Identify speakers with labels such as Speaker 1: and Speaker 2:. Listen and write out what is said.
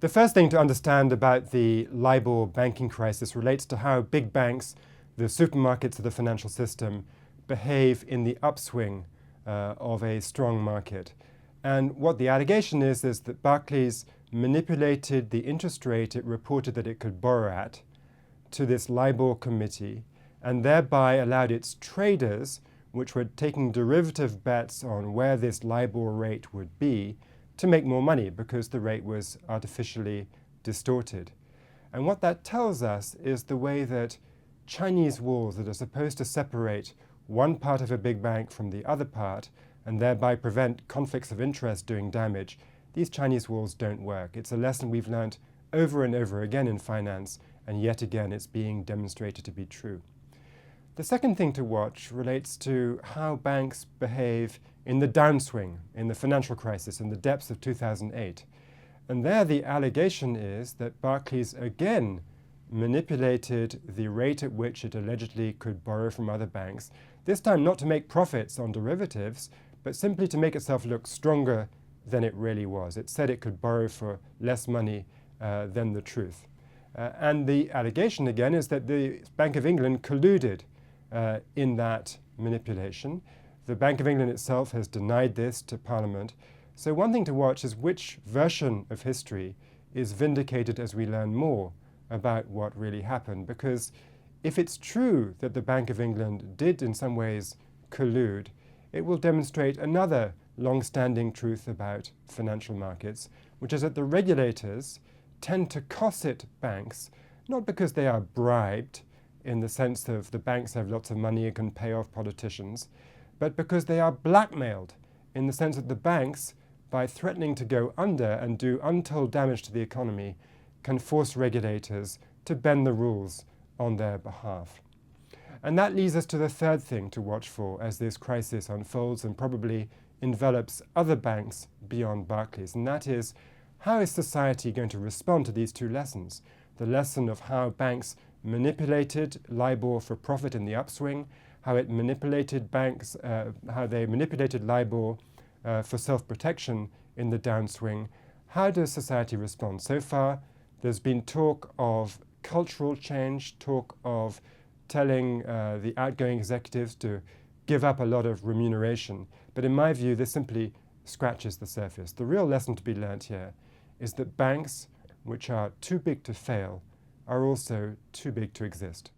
Speaker 1: The first thing to understand about the Libor banking crisis relates to how big banks, the supermarkets of the financial system, behave in the upswing of a strong market. And what the allegation is that Barclays manipulated the interest rate it reported that it could borrow at to this Libor committee, and thereby allowed its traders, which were taking derivative bets on where this Libor rate would be, to make more money because the rate was artificially distorted. And what that tells us is the way that Chinese walls that are supposed to separate one part of a big bank from the other part and thereby prevent conflicts of interest doing damage, these Chinese walls don't work. It's a lesson we've learned over and over again in finance, and yet again it's being demonstrated to be true. The second thing to watch relates to how banks behave in the downswing, in the financial crisis, in the depths of 2008. And there the allegation is that Barclays again manipulated the rate at which it allegedly could borrow from other banks, this time not to make profits on derivatives, but simply to make itself look stronger than it really was. It said it could borrow for less money than the truth. And the allegation again is that the Bank of England colluded in that manipulation. The Bank of England itself has denied this to Parliament. So one thing to watch is which version of history is vindicated as we learn more about what really happened. Because if it's true that the Bank of England did in some ways collude, it will demonstrate another long-standing truth about financial markets, which is that the regulators tend to cosset banks, not because they are bribed, in the sense of the banks have lots of money and can pay off politicians, but because they are blackmailed, in the sense that the banks, by threatening to go under and do untold damage to the economy, can force regulators to bend the rules on their behalf. And that leads us to the third thing to watch for as this crisis unfolds and probably envelops other banks beyond Barclays, and that is, how is society going to respond to these two lessons? The lesson of how banks manipulated Libor for profit in the upswing, how it manipulated banks, how they manipulated Libor for self-protection in the downswing. How does society respond? So far, there's been talk of cultural change, talk of telling the outgoing executives to give up a lot of remuneration. But in my view, this simply scratches the surface. The real lesson to be learnt here is that banks, which are too big to fail, are also too big to exist.